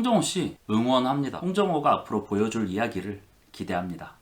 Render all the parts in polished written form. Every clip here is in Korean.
홍정호씨 응원합니다. 홍정호가 앞으로 보여줄 이야기를 기대합니다.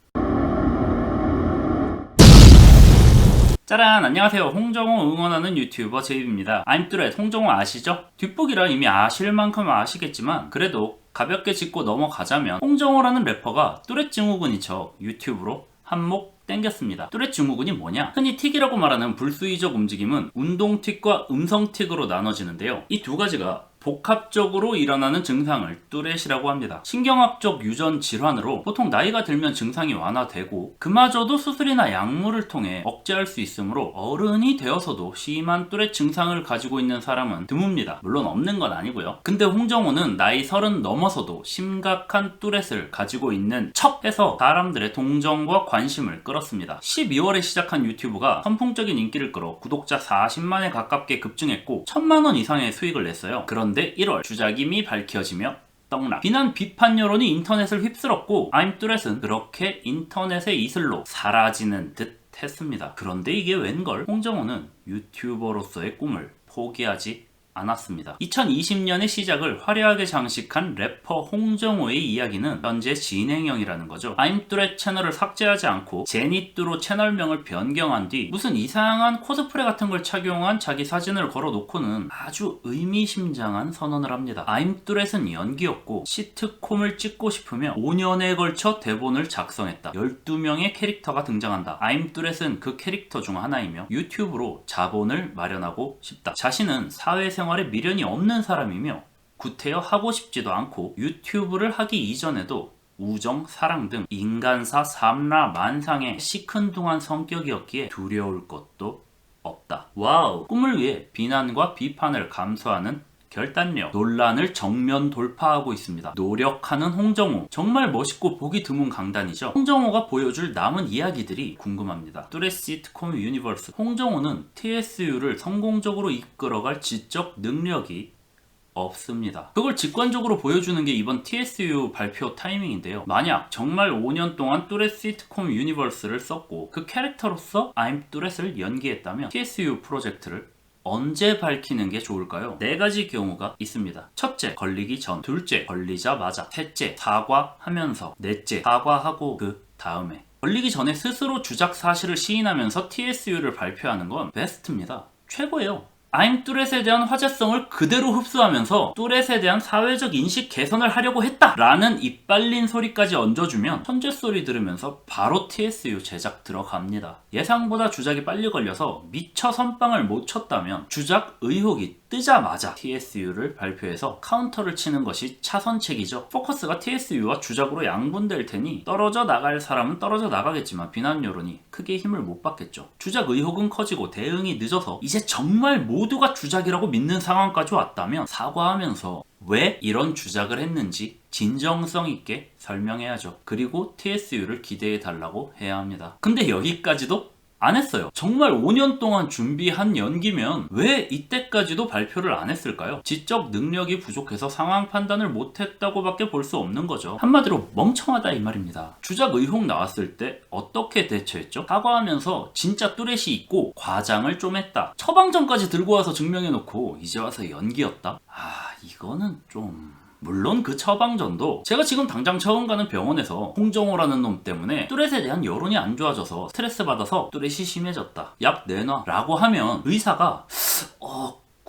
짜란! 안녕하세요. 홍정호 응원하는 유튜버 제이비입니다. I'm 뚜렛 홍정호 아시죠? 뒷북이라 이미 아실 만큼 아시겠지만 그래도 가볍게 짚고 넘어가자면 홍정호라는 래퍼가 뚜렛 증후군인 척 유튜브로 한몫 땡겼습니다. 뚜렛 증후군이 뭐냐? 흔히 틱이라고 말하는 불수의적 움직임은 운동틱과 음성틱으로 나눠지는데요. 이 두 가지가 복합적으로 일어나는 증상을 뚜렛이라고 합니다. 신경학적 유전 질환으로 보통 나이가 들면 증상이 완화되고 그마저도 수술이나 약물을 통해 억제할 수 있으므로 어른이 되어서도 심한 뚜렛 증상을 가지고 있는 사람은 드뭅니다. 물론 없는 건 아니고요. 근데 홍정호는 나이 30 넘어서도 심각한 뚜렛을 가지고 있는 척 해서 사람들의 동정과 관심을 끌었습니다. 12월에 시작한 유튜브가 선풍적인 인기를 끌어 구독자 40만에 가깝게 급증했고 1000만원 이상의 수익을 냈어요. 그런데 1월 주작임이 밝혀지며 떡락. 비난 비판 여론이 인터넷을 휩쓸었고 I'm 뚜렛은 그렇게 인터넷의 이슬로 사라지는 듯 했습니다. 그런데 이게 웬걸? 홍정호는 유튜버로서의 꿈을 포기하지 않았습니다. 2020년의 시작을 화려하게 장식한 래퍼 홍정호의 이야기는 현재 진행형이라는 거죠. I'm 뚜렛 채널을 삭제하지 않고 제니뚜로 채널명을 변경한 뒤 무슨 이상한 코스프레 같은 걸 착용한 자기 사진을 걸어놓고는 아주 의미심장한 선언을 합니다. I'm 뚜렛은 연기였고 시트콤을 찍고 싶으며 5년에 걸쳐 대본을 작성했다. 12명의 캐릭터가 등장한다. I'm 뚜렛은 그 캐릭터 중 하나이며 유튜브로 자본을 마련하고 싶다. 자신은 사회생활에 미련이 없는 사람이며 구태여 하고 싶지도 않고 유튜브를 하기 이전에도 우정, 사랑 등 인간사 삼라 만상의 시큰둥한 성격이었기에 두려울 것도 없다. 와우! 꿈을 위해 비난과 비판을 감수하는 결단력, 논란을 정면 돌파하고 있습니다. 노력하는 홍정호, 정말 멋있고 보기 드문 강단이죠. 홍정호가 보여줄 남은 이야기들이 궁금합니다. 뚜렛 시트콤 유니버스. 홍정호는 TSU를 성공적으로 이끌어갈 지적 능력이 없습니다. 그걸 직관적으로 보여주는 게 이번 TSU 발표 타이밍인데요. 만약 정말 5년 동안 뚜렛 시트콤 유니버스를 썼고 그 캐릭터로서 I'm 뚜렛을 연기했다면 TSU 프로젝트를 언제 밝히는 게 좋을까요? 4가지 경우가 있습니다. 첫째, 걸리기 전. 둘째, 걸리자마자. 셋째, 사과하면서. 넷째, 사과하고 그 다음에. 걸리기 전에 스스로 주작 사실을 시인하면서 TSU를 발표하는 건 베스트입니다. 최고예요. I'm 뚜렛에 대한 화제성을 그대로 흡수하면서 뚜렛에 대한 사회적 인식 개선을 하려고 했다라는 이빨린 소리까지 얹어주면 천재 소리 들으면서 바로 TSU 제작 들어갑니다. 예상보다 주작이 빨리 걸려서 미처 선빵을 못 쳤다면 주작 의혹이 뜨자마자 TSU를 발표해서 카운터를 치는 것이 차선책이죠. 포커스가 TSU와 주작으로 양분될 테니 떨어져 나갈 사람은 떨어져 나가겠지만 비난 여론이 크게 힘을 못 받겠죠. 주작 의혹은 커지고 대응이 늦어서 이제 정말 모두가 주작이라고 믿는 상황까지 왔다면 사과하면서 왜 이런 주작을 했는지 진정성 있게 설명해야죠. 그리고 TSU를 기대해달라고 해야 합니다. 근데 여기까지도 안 했어요. 정말 5년 동안 준비한 연기면 왜 이때까지도 발표를 안 했을까요? 지적 능력이 부족해서 상황 판단을 못했다고 밖에 볼 수 없는 거죠. 한마디로 멍청하다 이 말입니다. 주작 의혹 나왔을 때 어떻게 대처했죠? 사과하면서 진짜 뚜렛이 있고 과장을 좀 했다. 처방전까지 들고 와서 증명해놓고 이제 와서 연기였다? 이거는 좀... 물론 그 처방전도 제가 지금 당장 처음 가는 병원에서 홍정호라는 놈 때문에 뚜렛에 대한 여론이 안 좋아져서 스트레스 받아서 뚜렛이 심해졌다. 약 내놔 라고 하면 의사가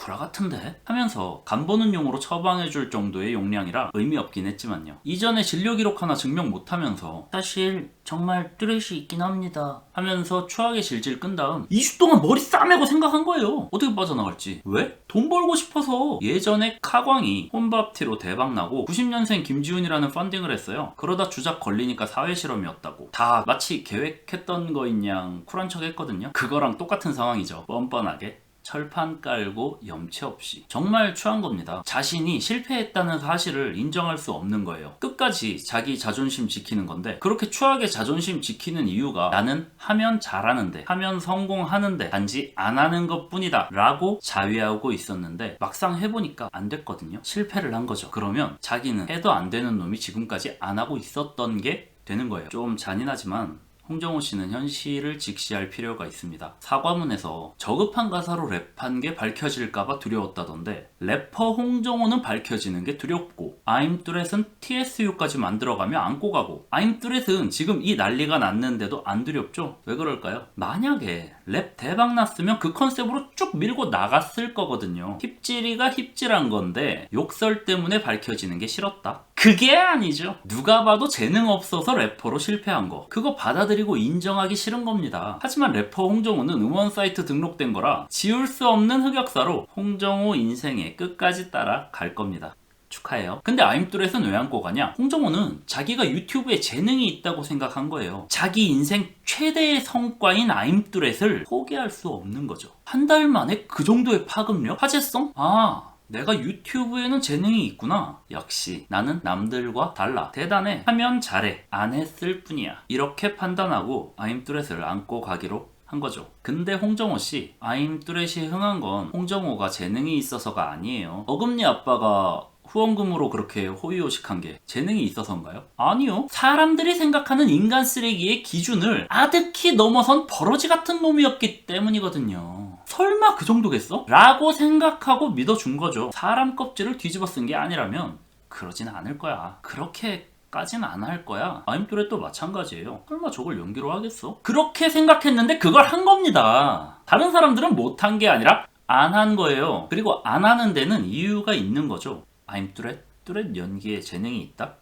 구라 같은데? 하면서 간 보는 용으로 처방해줄 정도의 용량이라 의미 없긴 했지만요. 이전에 진료 기록 하나 증명 못하면서 사실 정말 뚜렛이 있긴 합니다 하면서 추하게 질질 끈 다음 2주 동안 머리 싸매고 생각한 거예요. 어떻게 빠져나갈지. 왜? 돈 벌고 싶어서. 예전에 카광이 혼밥티로 대박나고 90년생 김지훈이라는 펀딩을 했어요. 그러다 주작 걸리니까 사회실험이었다고. 다 마치 계획했던 거인 양 쿨한 척 했거든요. 그거랑 똑같은 상황이죠. 뻔뻔하게 철판 깔고 염치 없이. 정말 추한 겁니다. 자신이 실패했다는 사실을 인정할 수 없는 거예요. 끝까지 자기 자존심 지키는 건데 그렇게 추하게 자존심 지키는 이유가 나는 하면 잘하는데 하면 성공하는데 단지 안 하는 것뿐이다 라고 자위하고 있었는데 막상 해보니까 안 됐거든요. 실패를 한 거죠. 그러면 자기는 해도 안 되는 놈이 지금까지 안 하고 있었던 게 되는 거예요. 좀 잔인하지만 홍정호 씨는 현실을 직시할 필요가 있습니다. 사과문에서 저급한 가사로 랩한 게 밝혀질까봐 두려웠다던데 래퍼 홍정호는 밝혀지는 게 두렵고 아임뚜렛은 TSU까지 만들어가며 안고 가고 아임뚜렛은 지금 이 난리가 났는데도 안 두렵죠? 왜 그럴까요? 만약에 랩 대박 났으면 그 컨셉으로 쭉 밀고 나갔을 거거든요. 힙질이가 힙질한 건데 욕설 때문에 밝혀지는 게 싫었다? 그게 아니죠. 누가 봐도 재능 없어서 래퍼로 실패한 거. 그거 받아들이고 인정하기 싫은 겁니다. 하지만 래퍼 홍정호는 음원 사이트 등록된 거라 지울 수 없는 흑역사로 홍정호 인생에 끝까지 따라갈 겁니다. 축하해요. 근데 아임뚜렛은 왜 안고 가냐? 홍정호는 자기가 유튜브에 재능이 있다고 생각한 거예요. 자기 인생 최대의 성과인 아임뚜렛을 포기할 수 없는 거죠. 한 달 만에 그 정도의 파급력? 화제성? 내가 유튜브에는 재능이 있구나. 역시 나는 남들과 달라. 대단해. 하면 잘해. 안 했을 뿐이야. 이렇게 판단하고 아임뚜렛을 안고 가기로 한 거죠. 근데 홍정호 씨, 아임뚜렛이 흥한 건 홍정호가 재능이 있어서가 아니에요. 어금니 아빠가 후원금으로 그렇게 호의호식한 게 재능이 있어서인가요? 아니요. 사람들이 생각하는 인간 쓰레기의 기준을 아득히 넘어선 버러지 같은 놈이었기 때문이거든요. 설마 그 정도겠어? 라고 생각하고 믿어준 거죠. 사람 껍질을 뒤집어 쓴 게 아니라면 그러진 않을 거야. 그렇게까지는 안 할 거야. 아임뚜렛도 마찬가지예요. 설마 저걸 연기로 하겠어? 그렇게 생각했는데 그걸 한 겁니다. 다른 사람들은 못한 게 아니라 안 한 거예요. 그리고 안 하는 데는 이유가 있는 거죠. 아임뚜렛? 뚜렛 연기에 재능이 있다?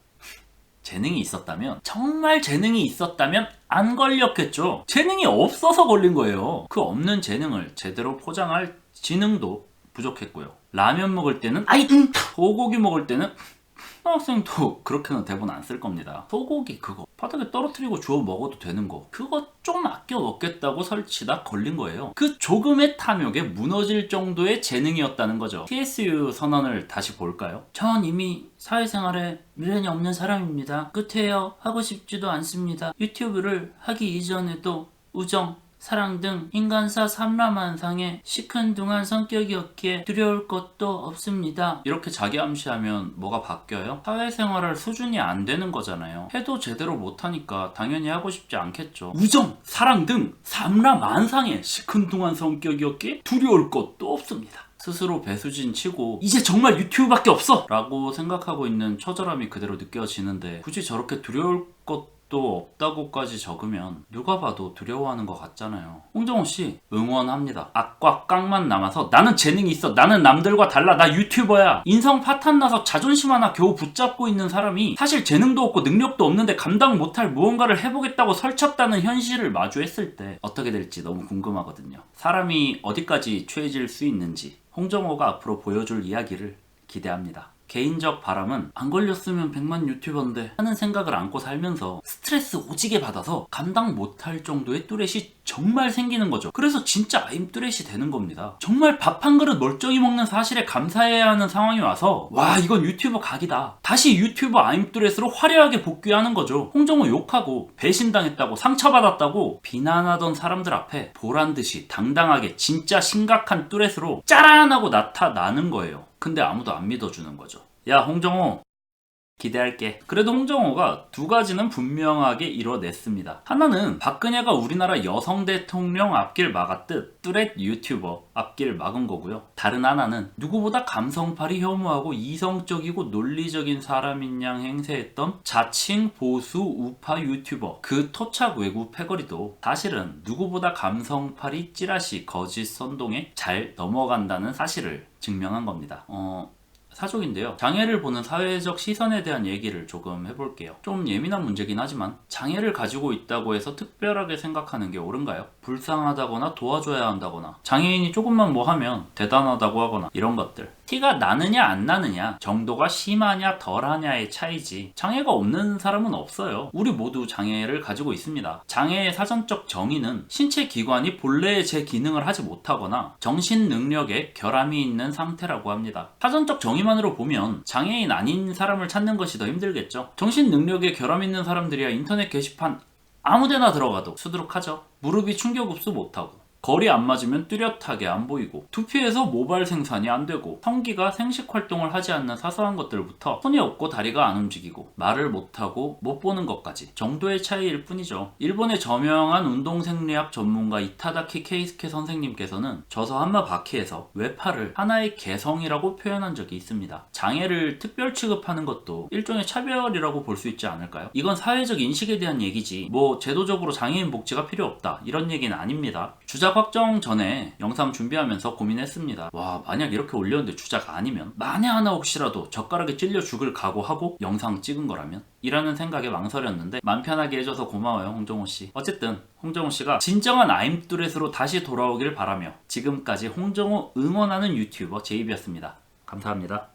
재능이 있었다면, 정말 재능이 있었다면 안 걸렸겠죠. 재능이 없어서 걸린 거예요. 그 없는 재능을 제대로 포장할 지능도 부족했고요. 라면 먹을 때는 소고기 먹을 때는 학생도 그렇게는 대본 안 쓸 겁니다. 소고기 그거 바닥에 떨어뜨리고 주워 먹어도 되는 거, 그거 좀 아껴 먹겠다고 설치다 걸린 거예요. 그 조금의 탐욕에 무너질 정도의 재능이었다는 거죠. TSU 선언을 다시 볼까요? 전 이미 사회생활에 미련이 없는 사람입니다. 끝이에요. 하고 싶지도 않습니다. 유튜브를 하기 이전에도 우정, 사랑 등 인간사 삼라만상의 시큰둥한 성격이었기에 두려울 것도 없습니다. 이렇게 자기 암시하면 뭐가 바뀌어요? 사회생활할 수준이 안 되는 거잖아요. 해도 제대로 못하니까 당연히 하고 싶지 않겠죠. 우정, 사랑 등 삼라만상의 시큰둥한 성격이었기에 두려울 것도 없습니다. 스스로 배수진 치고 이제 정말 유튜브밖에 없어! 라고 생각하고 있는 처절함이 그대로 느껴지는데 굳이 저렇게 두려울 것도 없다고까지 적으면 누가 봐도 두려워하는 것 같잖아요. 홍정호씨 응원합니다. 악과 깡만 남아서 나는 재능이 있어, 나는 남들과 달라, 나 유튜버야, 인성 파탄나서 자존심 하나 겨우 붙잡고 있는 사람이 사실 재능도 없고 능력도 없는데 감당 못할 무언가를 해보겠다고 설쳤다는 현실을 마주했을 때 어떻게 될지 너무 궁금하거든요. 사람이 어디까지 취해질 수 있는지 홍정호가 앞으로 보여줄 이야기를 기대합니다. 개인적 바람은 안 걸렸으면 100만 유튜버인데 하는 생각을 안고 살면서 스트레스 오지게 받아서 감당 못할 정도의 뚜렛이 정말 생기는 거죠. 그래서 진짜 아임뚜렛이 되는 겁니다. 정말 밥 한 그릇 멀쩡히 먹는 사실에 감사해야 하는 상황이 와서 와, 이건 유튜버 각이다, 다시 유튜버 아임뚜렛으로 화려하게 복귀하는 거죠. 홍정호 욕하고 배신당했다고 상처받았다고 비난하던 사람들 앞에 보란듯이 당당하게 진짜 심각한 뚜렛으로 짜란하고 나타나는 거예요. 근데 아무도 안 믿어주는 거죠. 야, 홍정호 기대할게. 그래도 홍정호가 두 가지는 분명하게 이뤄냈습니다. 하나는 박근혜가 우리나라 여성 대통령 앞길 막았듯 뚜렛 유튜버 앞길 막은 거고요. 다른 하나는 누구보다 감성팔이 혐오하고 이성적이고 논리적인 사람인 양 행세했던 자칭 보수 우파 유튜버, 그 토착 외구 패거리도 사실은 누구보다 감성팔이 찌라시 거짓 선동에 잘 넘어간다는 사실을 증명한 겁니다. 사족인데요. 장애를 보는 사회적 시선에 대한 얘기를 조금 해볼게요. 좀 예민한 문제긴 하지만 장애를 가지고 있다고 해서 특별하게 생각하는 게 옳은가요? 불쌍하다거나 도와줘야 한다거나 장애인이 조금만 뭐 하면 대단하다고 하거나 이런 것들, 티가 나느냐 안 나느냐, 정도가 심하냐 덜하냐의 차이지 장애가 없는 사람은 없어요. 우리 모두 장애를 가지고 있습니다. 장애의 사전적 정의는 신체 기관이 본래의 제 기능을 하지 못하거나 정신 능력에 결함이 있는 상태라고 합니다. 사전적 정의만으로 보면 장애인 아닌 사람을 찾는 것이 더 힘들겠죠. 정신 능력에 결함 있는 사람들이야 인터넷 게시판 아무데나 들어가도 수두룩하죠. 무릎이 충격 흡수 못하고 거리 안 맞으면 뚜렷하게 안 보이고, 두피에서 모발 생산이 안 되고, 성기가 생식 활동을 하지 않는 사소한 것들부터 손이 없고 다리가 안 움직이고 말을 못하고 못 보는 것까지 정도의 차이일 뿐이죠. 일본의 저명한 운동생리학 전문가 이타다키 케이스케 선생님께서는 저서 한마바키에서 외팔을 하나의 개성이라고 표현한 적이 있습니다. 장애를 특별 취급하는 것도 일종의 차별이라고 볼 수 있지 않을까요? 이건 사회적 인식에 대한 얘기지 뭐 제도적으로 장애인 복지가 필요 없다 이런 얘기는 아닙니다. 주작 확정 전에 영상 준비하면서 고민했습니다. 와, 만약 이렇게 올렸는데 주작 아니면, 만에 하나 혹시라도 젓가락에 찔려 죽을 각오하고 영상 찍은 거라면? 이라는 생각에 망설였는데 맘 편하게 해줘서 고마워요, 홍정호씨. 어쨌든 홍정호씨가 진정한 아임뚜렛으로 다시 돌아오길 바라며 지금까지 홍정호 응원하는 유튜버 제이비였습니다. 감사합니다.